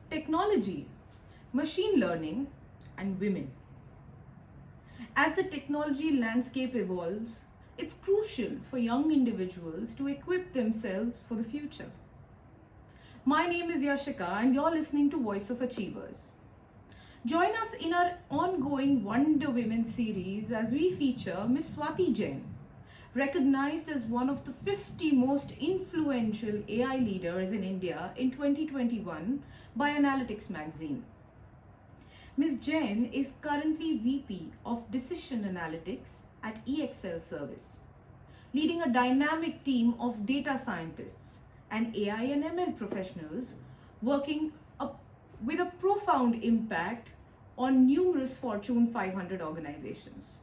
technology, machine learning, and women. As the technology landscape evolves, it's crucial for young individuals to equip themselves for the future. My name is Yashika, and you're listening to Voice of Achievers. Join us in our ongoing Wonder Women series as we feature Miss Swati Jain, recognized as one of the 50 most influential AI leaders in India in 2021 by Analytics magazine. Ms. Jain is currently VP of Decision Analytics at EXL Service, leading a dynamic team of data scientists and AI and ML professionals working with a profound impact on numerous Fortune 500 organizations.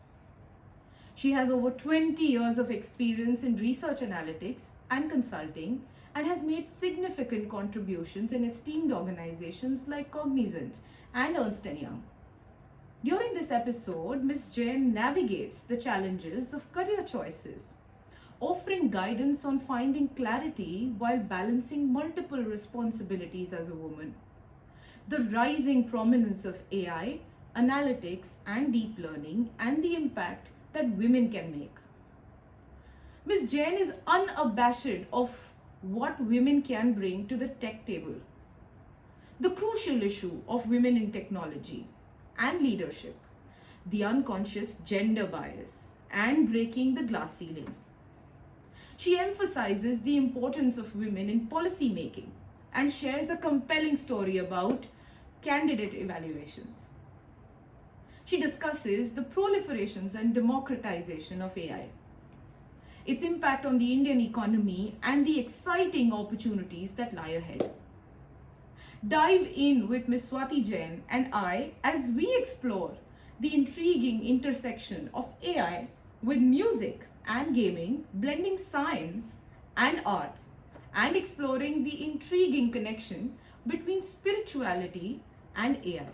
She has over 20 years of experience in research analytics and consulting and has made significant contributions in esteemed organizations like Cognizant and Ernst Young. During this episode, Ms. Jain navigates the challenges of career choices, offering guidance on finding clarity while balancing multiple responsibilities as a woman, the rising prominence of AI, analytics, and deep learning, and the impact that women can make. Ms. Jain is unabashed of what women can bring to the tech table. The crucial issue of women in technology and leadership, the unconscious gender bias, and breaking the glass ceiling. She emphasizes the importance of women in policy making and shares a compelling story about candidate evaluations. She discusses the proliferations and democratization of AI, its impact on the Indian economy, and the exciting opportunities that lie ahead. Dive in with Ms. Swati Jain and I as we explore the intriguing intersection of AI with music and gaming, blending science and art, and exploring the intriguing connection between spirituality and AI.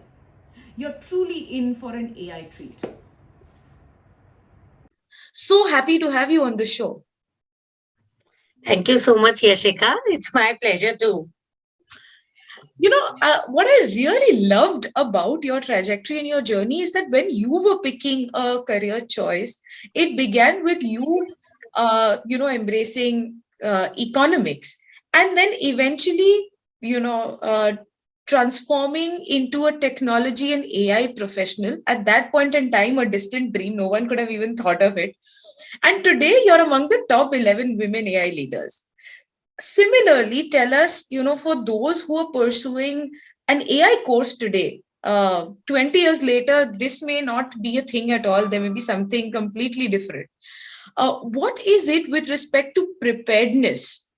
You're truly in for an AI treat. So happy to have you on the show. Thank you so much, Yashika. It's my pleasure too. What I really loved about your trajectory and your journey is that when you were picking a career choice, it began with embracing economics, and then eventually, transforming into a technology and AI professional. At that point in time, a distant dream, no one could have even thought of it. And today, you're among the top 11 women AI leaders. Similarly, tell us, for those who are pursuing an AI course today, 20 years later, this may not be a thing at all. There may be something completely different. What is it with respect to preparedness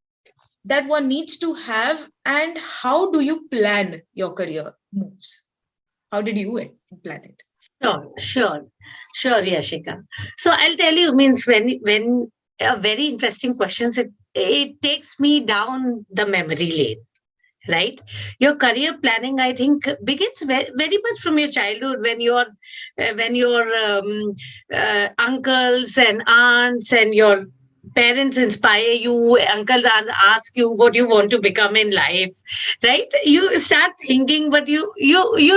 that one needs to have, and how do you plan your career moves? How did you plan it? Sure, Yashika. So I'll tell you, means when a very interesting questions, it takes me down the memory lane, right? Your career planning, I think, begins very much from your childhood when your uncles and aunts and your parents inspire you, uncles ask you what you want to become in life, right? You start thinking, but you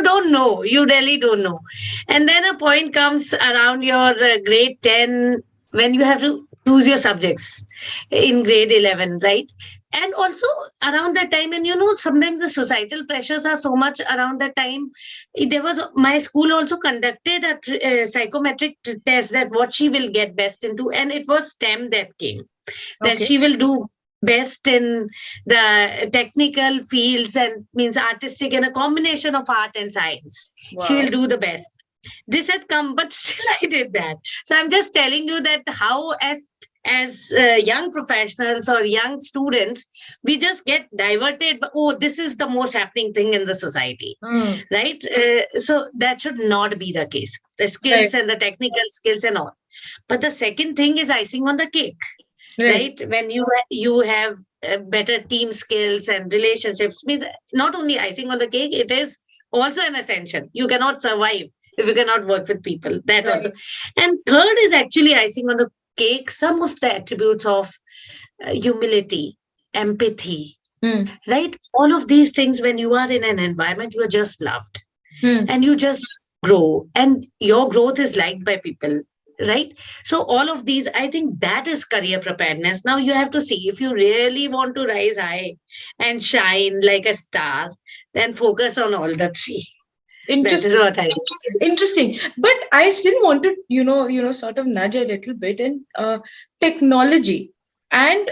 don't know, you really don't know. And then a point comes around your grade 10 when you have to choose your subjects in grade 11, right? And also around that time, and sometimes the societal pressures are so much around that time. There was my school also conducted a psychometric test that what she will get best into, and it was STEM that came, that she will do best in the technical fields, and means artistic, and a combination of art and science. She will do the best. This had come, but still I did that. So I'm just telling you that how as young professionals or young students, we just get diverted. Oh, this is the most happening thing in the society, right? So that should not be the case. The skills and the technical skills and all. But the second thing is icing on the cake, right? When you have better team skills and relationships, means not only icing on the cake, it is also an essential. You cannot survive if you cannot work with people. That also. And third is actually icing on the cake, some of the attributes of humility, empathy, right? All of these things, when you are in an environment, you are just loved and you just grow, and your growth is liked by people, right? So all of these, I think that is career preparedness. Now you have to see, if you really want to rise high and shine like a star, then focus on all the three. That is Interesting. what I Interesting. But I still want to, sort of nudge a little bit in technology. And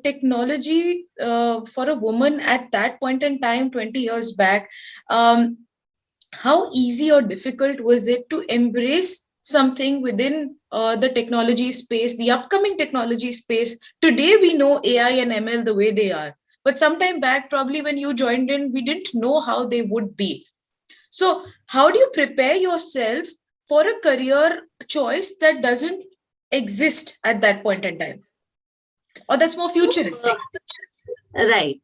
technology for a woman at that point in time, 20 years back, um, how easy or difficult was it to embrace something within the technology space, the upcoming technology space? Today, we know AI and ML the way they are. But sometime back, probably when you joined in, we didn't know how they would be. So, how do you prepare yourself for a career choice that doesn't exist at that point in time, or that's more futuristic? right.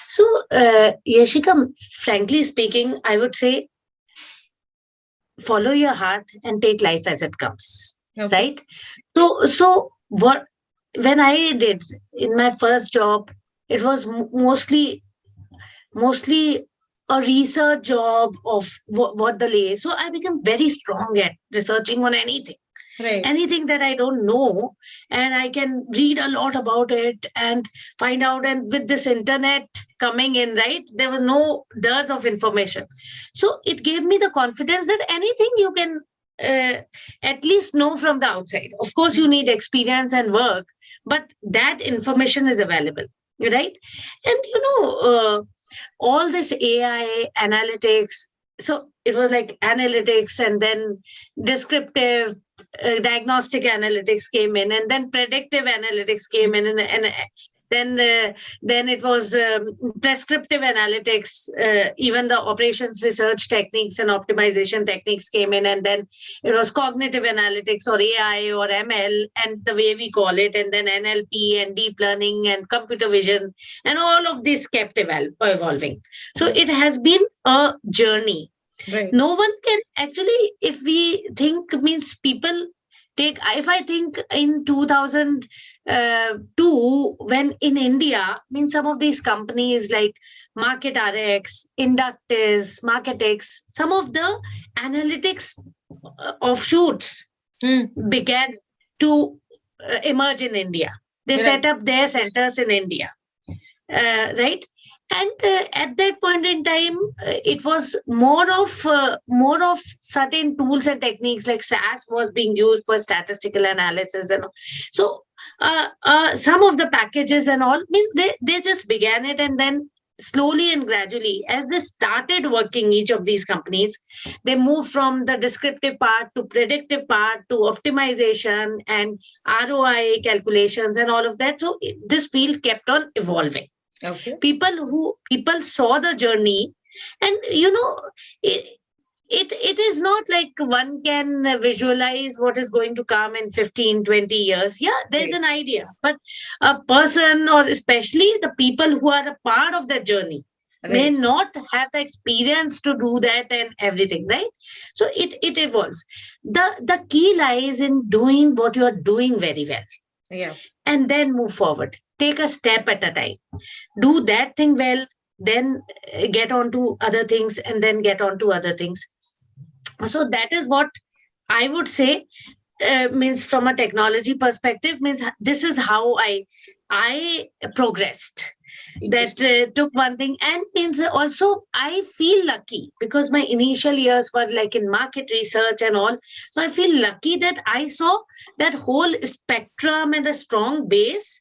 So, Yashika, frankly speaking, I would say follow your heart and take life as it comes, Okay. right? So what, when I did in my first job, it was mostly a research job of what the lay. So I became very strong at researching on Right. anything that I don't know, and I can read a lot about it and find out. And with this internet coming in, right, there was no dearth of information. So it gave me the confidence that anything you can uh, at least know from the outside. Of course, you need experience and work, but that information is available, right? And all this AI analytics. So it was like analytics, and then descriptive diagnostic analytics came in, and then predictive analytics came in, and then it was prescriptive analytics. Even the operations research techniques and optimization techniques came in, and then it was cognitive analytics or AI or ML, and the way we call it, and then NLP and deep learning and computer vision, and all of this kept evolving. So it has been a journey. Right. No one can actually, if we think, means people take, if I think in 2002, when in India, means some of these companies like Market RX, Inductis, Marketix, some of the analytics offshoots began to emerge in India. They set up their centers in India, right? And at that point in time, it was more of certain tools and techniques like SAS was being used for statistical analysis, and all. So some of the packages and all, means they just began it, and then slowly and gradually, as they started working, each of these companies, they moved from the descriptive part to predictive part to optimization and ROI calculations and all of that. So this field kept on evolving. Okay. People saw the journey, and it is not like one can visualize what is going to come in 15-20 years. Yeah, there's an idea, but a person, or especially the people who are a part of that journey, may not have the experience to do that and everything, right? So it evolves. The key lies in doing what you are doing very well. Yeah. And then move forward. Take a step at a time. Do that thing well, then get on to other things, and then get on to other things. So that is what I would say. Means from a technology perspective, means this is how I progressed. That took one thing, and means also I feel lucky because my initial years were like in market research and all. So I feel lucky that I saw that whole spectrum and a strong base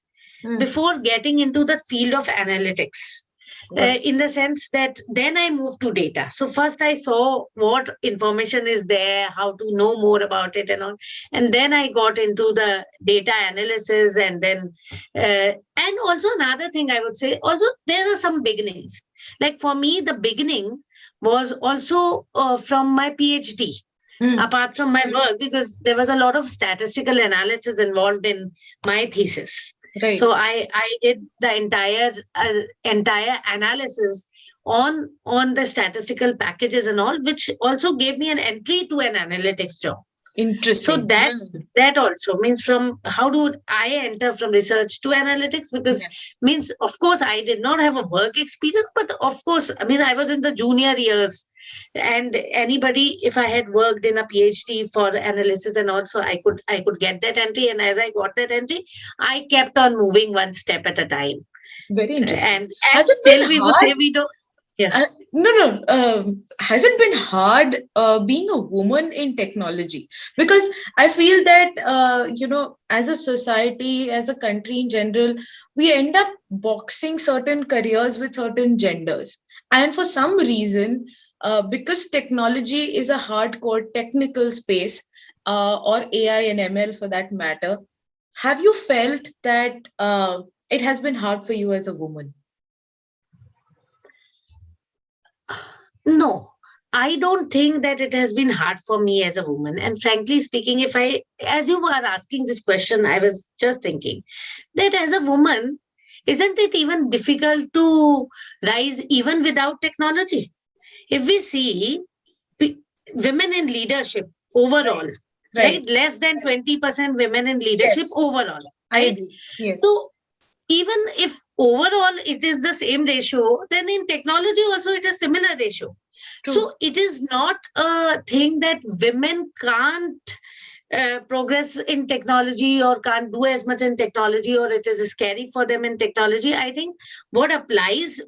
before getting into the field of analytics. In the sense that then I moved to data. So first I saw what information is there, how to know more about it and all. And then I got into the data analysis, and then, and also another thing I would say, also there are some beginnings. Like for me, the beginning was also from my PhD. Apart from my work, because there was a lot of statistical analysis involved in my thesis. Right. So I did the entire analysis on the statistical packages and all, which also gave me an entry to an analytics job. Interesting. So that also means, from how do I enter from research to analytics? Because Yeah. means, of course, I did not have a work experience, but of course, I mean, I was in the junior years, and anybody, if I had worked in a PhD for analysis and also, I could get that entry, and as I got that entry, I kept on moving one step at a time, Very interesting. and Has it still been we would hard? say we don't. Yeah. No. Has it been hard being a woman in technology? Because I feel that, as a society, as a country in general, we end up boxing certain careers with certain genders. And for some reason, because technology is a hardcore technical space, or AI and ML for that matter, have you felt that it has been hard for you as a woman? No, I don't think that it has been hard for me as a woman. And frankly speaking, if I, as you were asking this question, I was just thinking that as a woman, isn't it even difficult to rise even without technology? If we see p- women in leadership overall, Right. Right. right? Less than 20% women in leadership Yes, overall, I right? agree. Yes, So even if overall it is the same ratio, then in technology also it is similar ratio. true. So it is not a thing that women can't progress in technology or can't do as much in technology, or it is scary for them in technology. I think what applies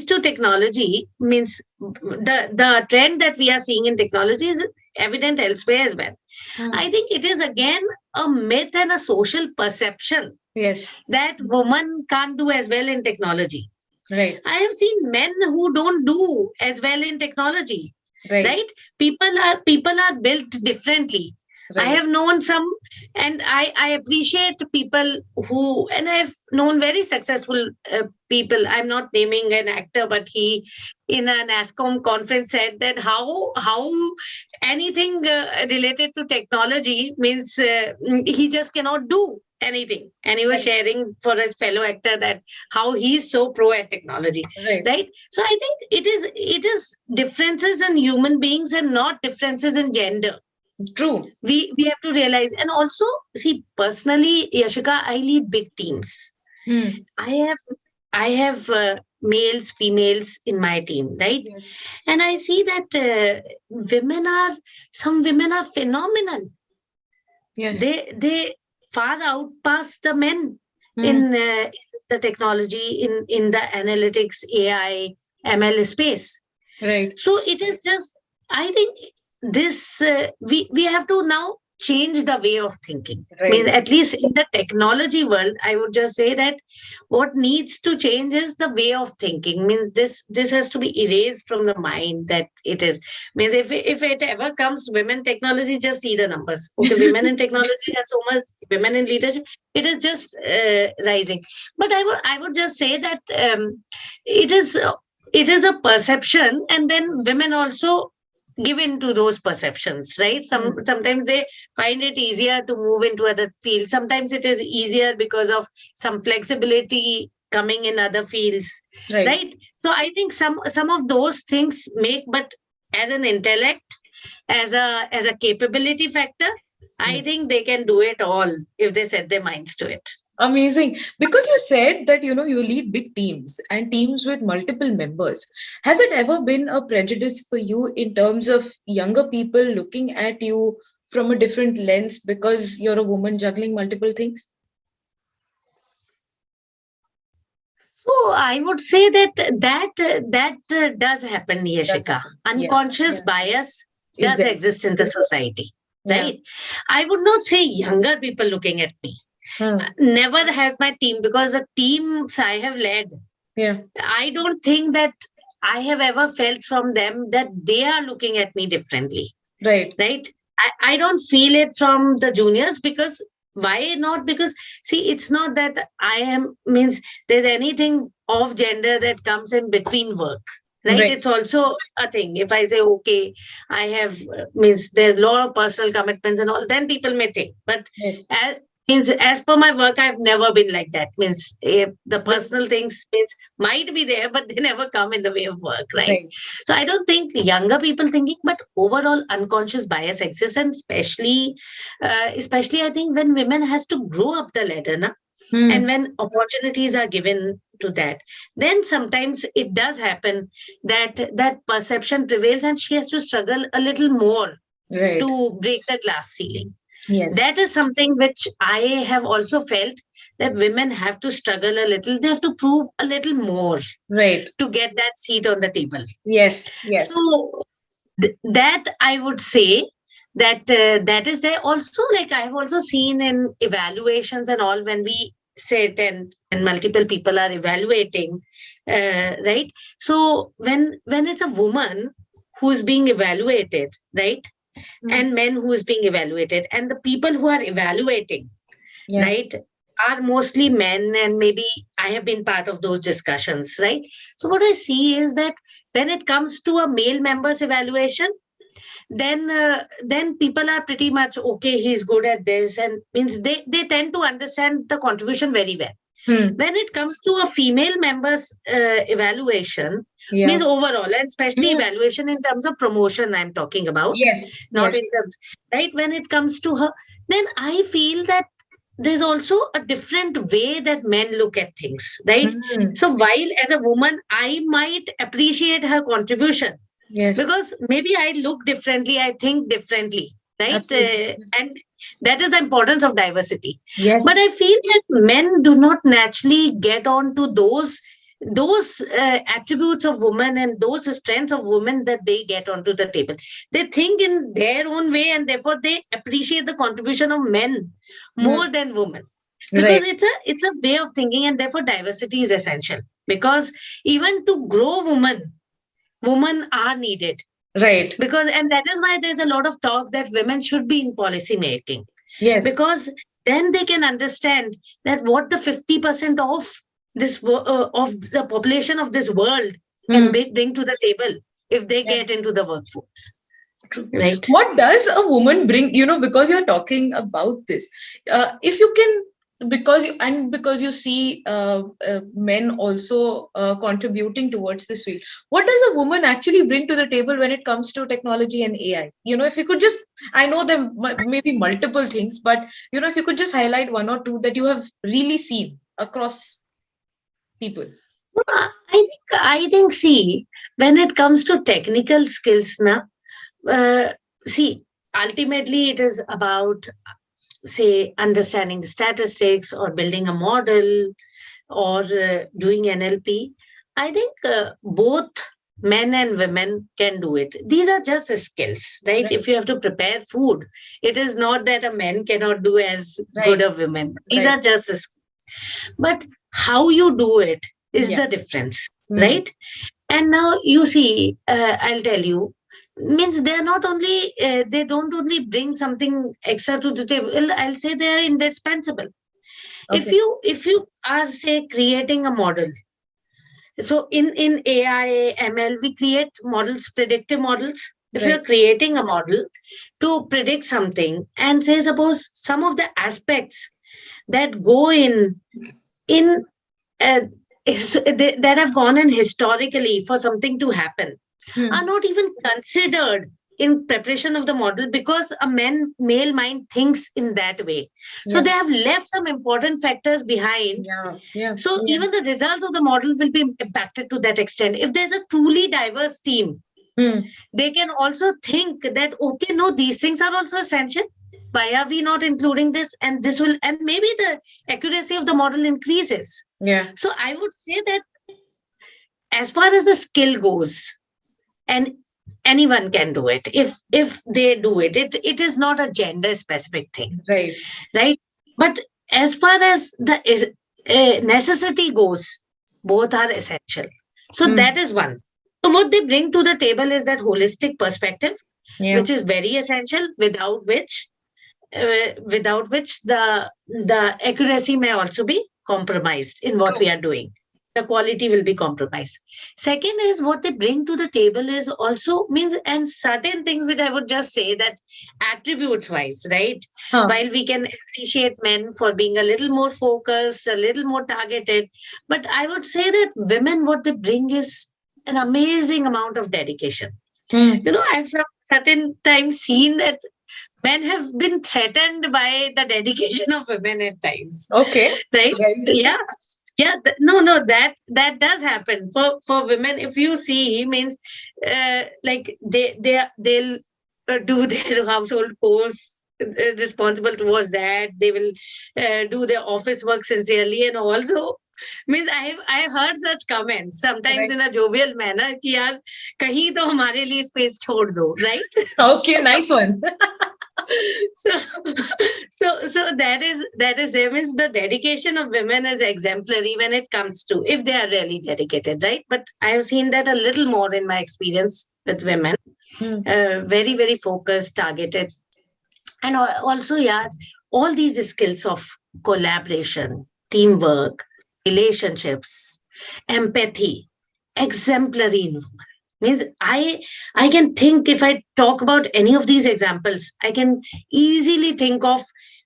to technology means, the trend that we are seeing in technology is evident elsewhere as well. Hmm. I think it is again a myth and a social perception Yes, that women can't do as well in technology. right, I have seen men who don't do as well in technology, right, right? People are built differently. I right. have known some, and I appreciate people who, and I've known very successful people. I'm not naming an actor, but he in an ASCOM conference said that how anything related to technology means, he just cannot do anything. And he was Right, sharing for his fellow actor that how he's so pro at technology, right. right? So I think it is differences in human beings and not differences in gender. True. We have to realize. And also, see, personally, Yashika, I lead big teams. Hmm. I have males, females in my team, right? Yes, And I see that women are some women are phenomenal. yes. They far outpass the men Hmm. in the technology, in the analytics, AI, ML space. Right, So it is just, I think this we have to now change the way of thinking. I mean, right. at least in the technology world, I would just say that what needs to change is the way of thinking. Means this has to be erased from the mind, that it is, means if it ever comes women technology, just see the numbers. Okay, women in technology are so much, women in leadership, it is just rising. But I would just say that it is it is a perception, and then women also give in to those perceptions, right? Hmm. Sometimes they find it easier to move into other fields. Sometimes it is easier because of some flexibility coming in other fields, Right. right? So I think some of those things make, but as an intellect, as a capability factor, I Hmm. think they can do it all if they set their minds to it. Amazing. Because you said that you lead big teams and teams with multiple members. Has it ever been a prejudice for you in terms of younger people looking at you from a different lens because you're a woman juggling multiple things? So I would say that does happen, Does Yashika. happen. Yes. Unconscious Yeah. bias Is does there? exist in the society, Yeah. right? I would not say younger people looking at me. Hmm. Never has my team, because the teams I have led, Yeah. I don't think that I have ever felt from them that they are looking at me differently, Right. right? I don't feel it from the juniors, because why not? Because see, it's not that I am means there's anything of gender that comes in between work, right? Right. It's also a thing. If I say, okay, I have means there's a lot of personal commitments and all, then people may think. But Yes. Means as per my work, I've never been like that. Means the personal things means might be there, but they never come in the way of work, right? Right. So I don't think younger people thinking, but overall unconscious bias exists, and especially I think when women has to grow up the ladder, na? And Hmm. when opportunities are given to that, then sometimes it does happen that perception prevails, and she has to struggle a little more Right. to break the glass ceiling. Yes. That is something which I have also felt, that women have to struggle a little. They have to prove a little more Right. to get that seat on the table. Yes. Yes. So that I would say that that is there. Also, like I have also seen in evaluations and all, when we sit and multiple people are evaluating, right? So when it's a woman who is being evaluated, right, Hmm. and men who is being evaluated, and the people who are evaluating, Yeah. right, are mostly men, and maybe I have been part of those discussions, right? So what I see is that when it comes to a male member's evaluation, then people are pretty much okay, he's good at this, and means they tend to understand the contribution very well. Hmm. When it comes to a female member's evaluation, Yeah. means overall, and especially Hmm. evaluation in terms of promotion, I'm talking about, Yes. not Yes. in terms, right? When it comes to her, then I feel that there's also a different way that men look at things, right? Hmm. So while as a woman, I might appreciate her contribution, Yes. because maybe I look differently, I think differently, right? Absolutely. Yes. And that is the importance of diversity. But Yes. I feel that men do not naturally get on to those attributes of women and those strengths of women that they get onto the table. They think in their own way, and therefore they appreciate the contribution of men Hmm. more than women, because Right. it's a way of thinking, and therefore diversity is essential, because even to grow women are needed, Right. because and that is why there's a lot of talk that women should be in policy making, Yes. because then they can understand that what the 50% of of the population of this world can Hmm. bring to the table if they Yeah. get into the workforce, True. right? What does a woman bring? Because you're talking about this, if you can, because you see men also contributing towards this field. What does a woman actually bring to the table when it comes to technology and AI? If you could just, I know there maybe multiple things, but if you could just highlight one or two that you have really seen across people. I think see, when it comes to technical skills now, uh, see, ultimately it is about, say, understanding the statistics or building a model or doing NLP. I think both men and women can do it. These are just skills, right? Right. If you have to prepare food, it is not that a man cannot do as good Right. a women. These Right. are just but how you do it is Yeah. the difference, Hmm. right? And now you see, I'll tell you, means they are not only they don't only bring something extra to the table. I'll say they are indispensable. if Okay. you if you are, say, creating a model, so in AI ML we create models, predictive models. If Right. you're creating a model to predict something, and say suppose some of the aspects that go in uh, that have gone in historically for something to happen are Hmm. not even considered in preparation of the model, because a male mind thinks in that way. So Yeah. they have left some important factors behind. Yeah. Yeah. So Yeah. even the results of the model will be impacted to that extent. If there's a truly diverse team, Hmm. they can also think that, okay, no, these things are also essential. Why are we not including this? And this will, and maybe the accuracy of the model increases. Yeah. So I would say that as far as the skill goes, and anyone can do it if they do it is not a gender specific thing, Right. right? But as far as the necessity goes, both are essential. So that Hmm. is one. So what they bring to the table is that holistic perspective, Yeah. which is very essential, without which the accuracy may also be compromised in what we True. are doing. the quality will be compromised. Second is what they bring to the table is also means, and certain things which I would just say that attributes wise, right? While we can appreciate men for being a little more focused, a little more targeted, but I would say that women, what they bring is an amazing amount of dedication. I've certain times seen that men have been threatened by the dedication of women at times. Okay. Right? Yeah. No, that does happen for women. If you see, means like they'll do their household chores, responsible towards that. They will do their office work sincerely, and also means I've heard such comments sometimes in a jovial manner कि यार कहीं तो हमारे लिए space छोड़ दो, right? Okay, nice one. so that is there, means the dedication of women is exemplary when it comes to if they are really dedicated, right? But I have seen that a little more in my experience with women. Very, very focused, targeted, and also all these skills of collaboration, teamwork, relationships, empathy, exemplary in women. Means I can think, if I talk about any of these examples, I can easily think of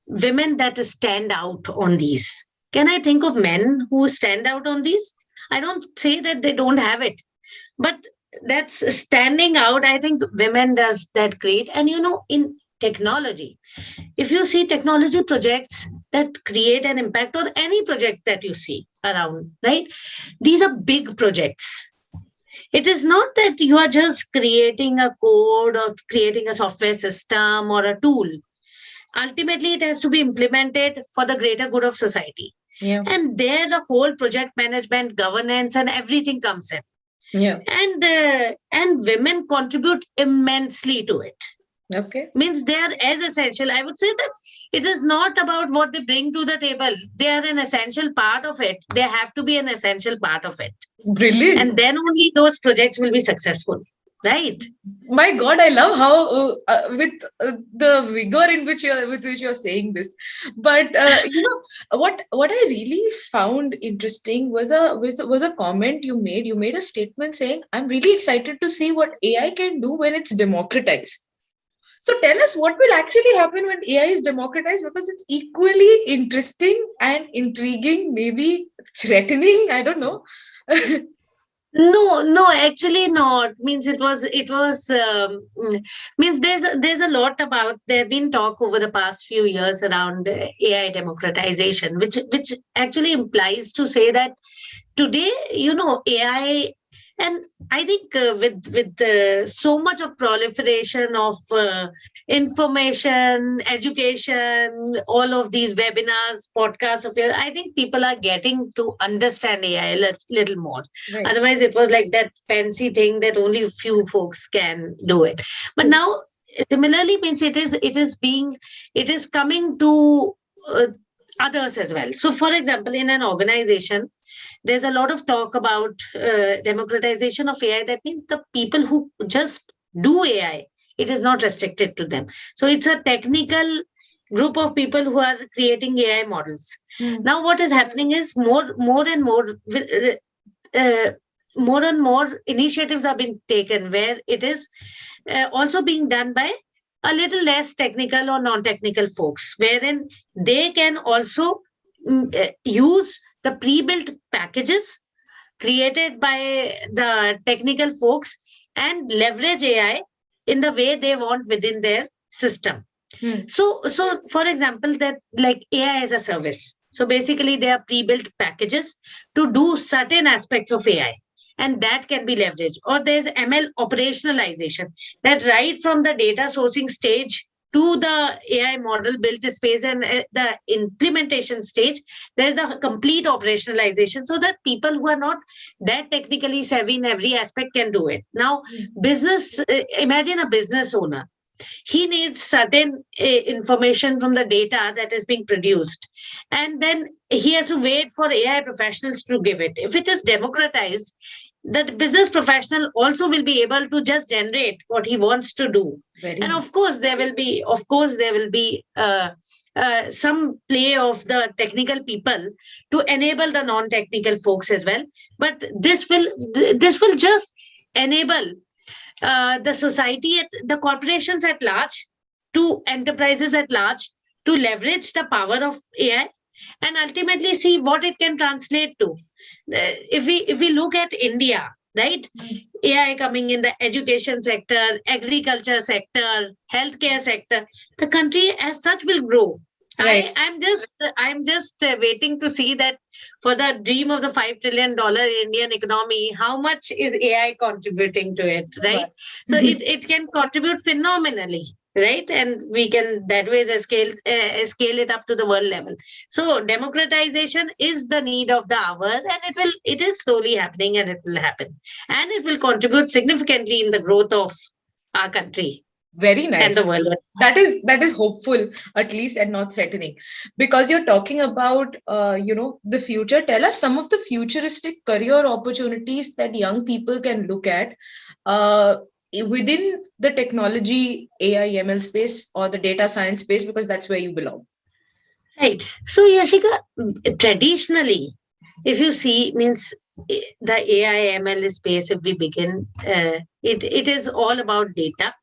women that stand out on these. Can I think of men who stand out on these? I don't say that they don't have it, but that's standing out. I think women does that great. And in technology, if you see technology projects that create an impact, or any project that you see around, right? These are big projects. It is not that you are just creating a code or creating a software system or a tool. Ultimately, it has to be implemented for the greater good of society. Yeah. And there the whole project management, governance, and everything comes in. Yeah. And women contribute immensely to it. Okay. Means they are as essential. I would say that it is not about what they bring to the table. They are an essential part of it. They have to be an essential part of it. Brilliant. And then only those projects will be successful. Right. My God, I love how with the vigor in which you're saying this. But what I really found interesting was a comment you made. You made a statement saying, "I'm really excited to see what AI can do when it's democratized." So tell us what will actually happen when AI is democratized, because it's equally interesting and intriguing, maybe threatening. I don't know. No, actually not. Means means there's a lot about, there have been talk over the past few years around AI democratization, which actually implies to say that today, AI, and I think with so much of proliferation of information, education, all of these webinars, podcasts of yours, I think people are getting to understand AI a little more. Right. Otherwise, it was like that fancy thing that only a few folks can do it. But now, similarly, means it is coming to others as well. So, for example, in an organization, there's a lot of talk about democratization of AI. That means the people who just do AI, it is not restricted to them. So it's a technical group of people who are creating AI models. Now, what is happening is more and more initiatives are being taken where it is also being done by a little less technical or non-technical folks, wherein they can also use the pre-built packages created by the technical folks and leverage AI in the way they want within their system. So for example, that like AI as a service. So basically, they are pre-built packages to do certain aspects of AI, and that can be leveraged. Or there's ML operationalization, that right from the data sourcing stage to the AI model built space and the implementation stage, there's a complete operationalization so that people who are not that technically savvy in every aspect can do it. Now, imagine a business owner. He needs certain information from the data that is being produced. And then he has to wait for AI professionals to give it. If it is democratized, the business professional also will be able to just generate what he wants to do. Of course, there will be some play of the technical people to enable the non-technical folks as well. But this will just enable the society, the corporations at large, to enterprises at large, to leverage the power of AI and ultimately see what it can translate to. If we look at India, right? AI coming in the education sector, agriculture sector, healthcare sector, the country as such will grow. Right. I'm just waiting to see that for the dream of the $5 trillion Indian economy, how much is AI contributing to it, right? So it can contribute phenomenally, right? And we can that way scale it up to the world level. So democratization is the need of the hour, and it is slowly happening, and it will happen, and it will contribute significantly in the growth of our country Very and nice. the world. That is hopeful, at least, and not threatening. Because you're talking about the future. Tell us some of the futuristic career opportunities that young people can look at within the technology, AI, ML space, or the data science space, because that's where you belong. Right. So, Yashika, traditionally, if you see, means the AI ML space, if we begin, it is all about data.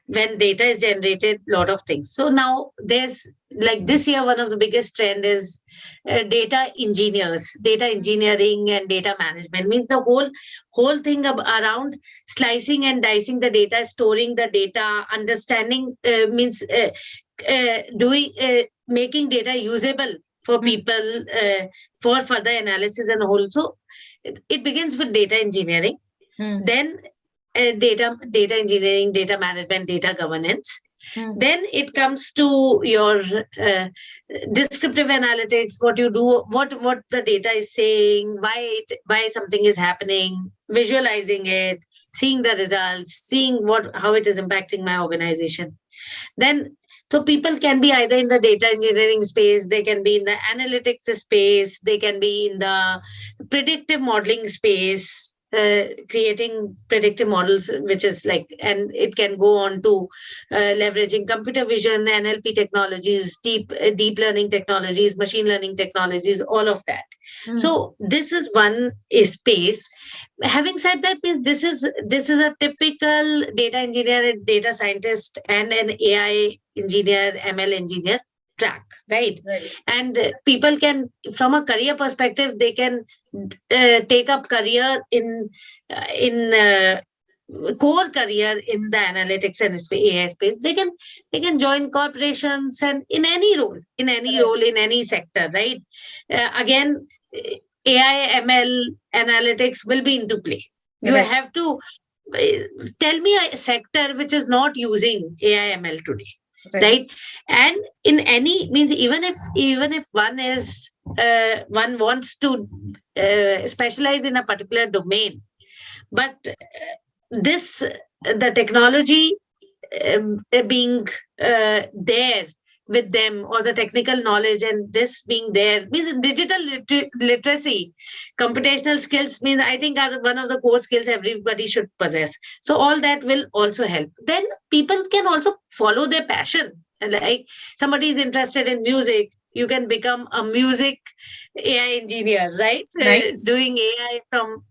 When data is generated, lot of things. So now there's, like, this year, one of the biggest trend is data engineers, data engineering and data management. Means the whole thing around slicing and dicing the data, storing the data, understanding, means doing making data usable for people for further analysis and whole. So it begins with data engineering, then data engineering, data management, data governance. Then it comes to your descriptive analytics, what you do, what the data is saying, why something is happening, visualizing it, seeing the results, seeing how it is impacting my organization. Then, so people can be either in the data engineering space, they can be in the analytics space, they can be in the predictive modeling space, creating predictive models, which is like, and it can go on to leveraging computer vision, NLP technologies, deep learning technologies, machine learning technologies, all of that. So this is one space. Having said that, means this is a typical data engineer, data scientist, and an AI engineer, ML engineer track, right? And people can, from a career perspective, they can take up career in core career in the analytics and AI space. They can join corporations and in any role, in any sector, right? Again, AI, ML, analytics will be into play. You have to tell me a sector which is not using AI, ML today. Right. And in any, means, even if one wants to specialize in a particular domain, but the technology being there with them, or the technical knowledge and this being there, means digital literacy, computational skills, means I think are one of the core skills everybody should possess. So all that will also help. Then people can also follow their passion. Like, somebody is interested in music, you can become a music AI engineer, right? Nice. Doing AI from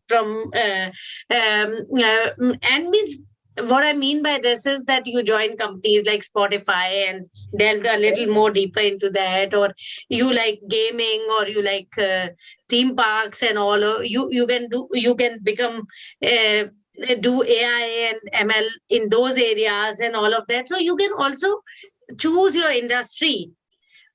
and means, what I mean by this is that you join companies like Spotify and delve a little more deeper into that, or you like gaming, or you like theme parks and all. Or you can become do AI and ML in those areas and all of that. So you can also choose your industry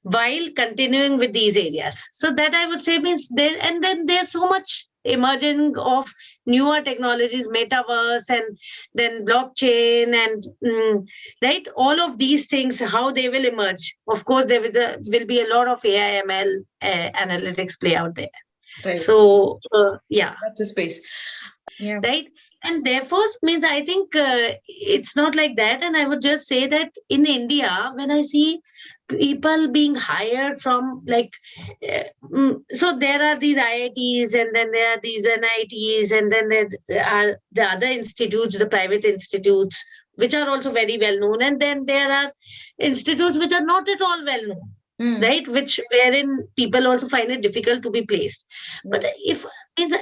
while continuing with these areas. So that, I would say, means there, and then there's so much emerging of newer technologies, metaverse, and then blockchain, and right, all of these things, how they will emerge. Of course, there will be a lot of AI, ML analytics play out there. Right. So yeah, That's a space. Yeah. Right. And therefore, means I think it's not like that. And I would just say that in India, when I see people being hired from, like, so there are these IITs, and then there are these NITs, and then there are the other institutes, the private institutes, which are also very well known. And then there are institutes which are not at all well known. right? Which wherein people also find it difficult to be placed. But if means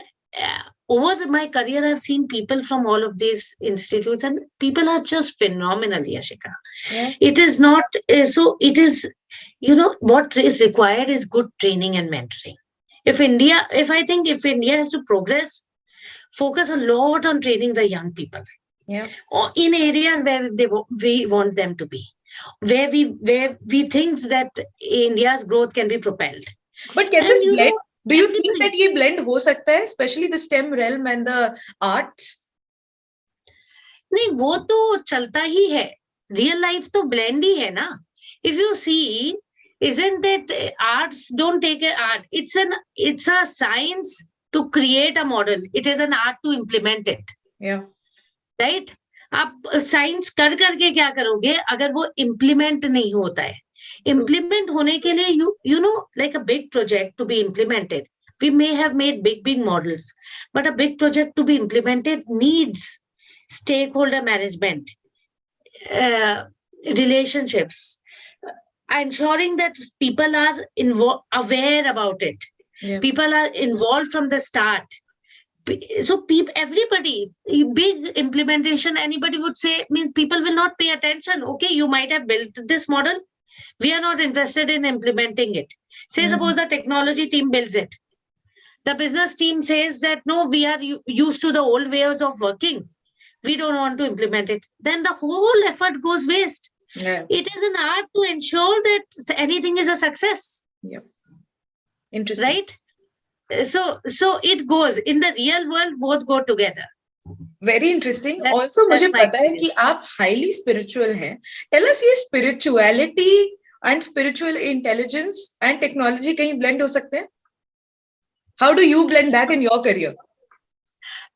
over my career, I've seen people from all of these institutes, and people are just phenomenal, Yashika. Yeah. It is not so. It is, what is required is good training and mentoring. If I think if India has to progress, focus a lot on training the young people, Yeah. or in areas where we want them to be, where we think that India's growth can be propelled. But can And this blend? Do you think everything. that ये blend हो सकता है, especially the STEM realm and the arts? नहीं, वो तो चलता ही है. रियल लाइफ तो ब्लेंड ही है ना. If you see, isn't it, arts don't take an art, it's a science to create a model, it is an art to implement it. Yeah. Right. आप साइंस कर करके क्या करोगे अगर वो इम्प्लीमेंट नहीं होता है. इम्प्लीमेंट होने के लिए you know like a big project to be implemented, we may have made big models, but a big project to be implemented needs stakeholder management, relationships, ensuring that people are aware about it. Yeah. People are involved from the start. So everybody, big implementation, anybody would say, means people will not pay attention. Okay, you might have built this model, we are not interested in implementing it. Say suppose the technology team builds it, the business team says that no, we are used to the old ways of working, we don't want to implement it, then the whole effort goes waste. Yeah. It is an art to ensure that anything is a success. Yeah. Interesting. Right. So it goes in the real world, both go together. Very interesting. That's- Also, मुझे that's my पता है कि आप highly spiritual हैं. Tell us, ये spirituality and spiritual intelligence and technology कहीं blend हो सकते हैं? How do you blend that in your career?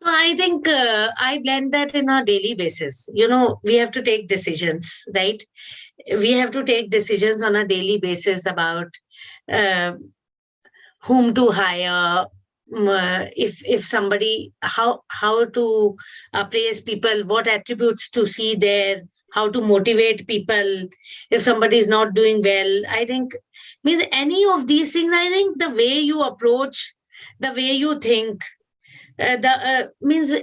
No, I think I blend that in a daily basis. We have to take decisions, right? We have to take decisions on a daily basis about whom to hire, if somebody, how to praise people, what attributes to see there, how to motivate people if somebody is not doing well. I think means any of these things. I think the way you approach, the way you think, means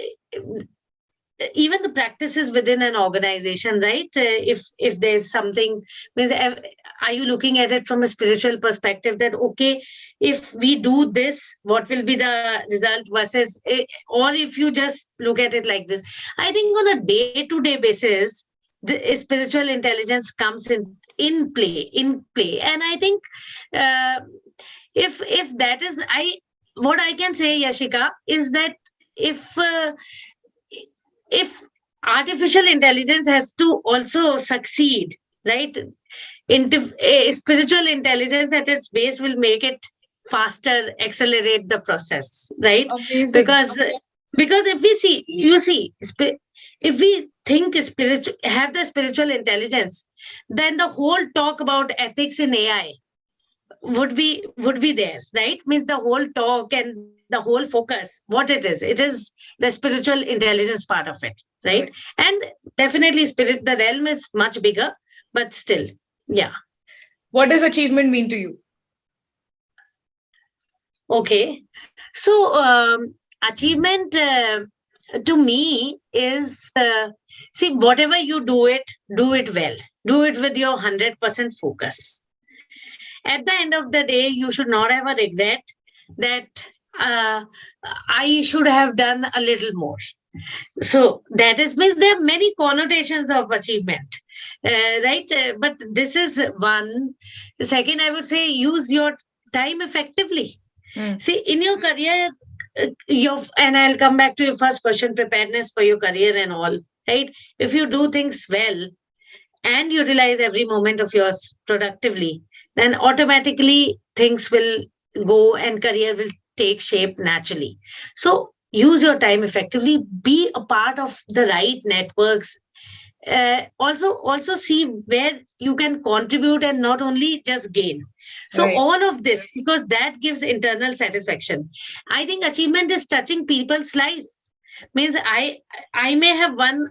even the practices within an organization, right? If there's something, means are you looking at it from a spiritual perspective that okay, if we do this, what will be the result versus, or if you just look at it like this. I think on a day-to-day basis, the spiritual intelligence comes in play, and I think if that is what I can say, Yashika, is that if artificial intelligence has to also succeed, right? Spiritual intelligence at its base will make it faster, accelerate the process, right? Amazing. Because if we see, if we think have the spiritual intelligence, then the whole talk about ethics in AI would be there, right? Means the whole talk and the whole focus, what it is the spiritual intelligence part of it, right? And definitely the realm is much bigger, but still, yeah. What does achievement mean to you? Okay, so achievement to me is see, whatever you do it well, do it with your 100% focus. At the end of the day, you should not have a regret that I should have done a little more. So that means there are many connotations of achievement, right? But this is one. Second, I would say use your time effectively. See, in your career, and I'll come back to your first question, preparedness for your career and all, right? If you do things well and utilize every moment of yours productively, then automatically things will go and career will take shape naturally. So use your time effectively, be a part of the right networks. Also see where you can contribute and not only just gain. So Right. all of this, because that gives internal satisfaction. I think achievement is touching people's life. Means I may have won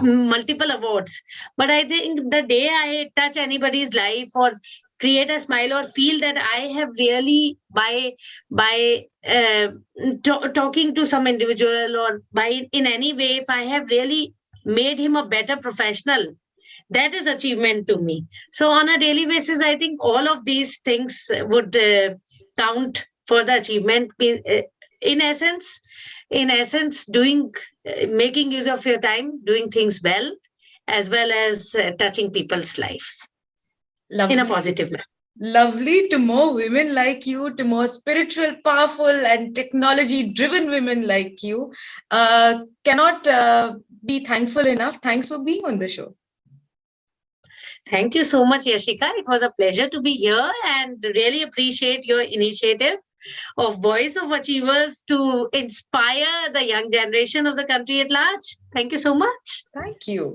multiple awards, but I think the day I touch anybody's life or create a smile or feel that I have really by talking to some individual or by in any way, if I have really made him a better professional, that is achievement to me. So on a daily basis, I think all of these things would count for the achievement. In essence, doing making use of your time, doing things well as touching people's lives in a Lovely. positive manner. Lovely. To more women like you, to more spiritual, powerful, and technology driven women like you. Cannot be thankful enough. Thanks for being on the show. Thank you so much, Yashika. It was a pleasure to be here and really appreciate your initiative of Voice of Achievers to inspire the young generation of the country at large. Thank you so much. Thank you.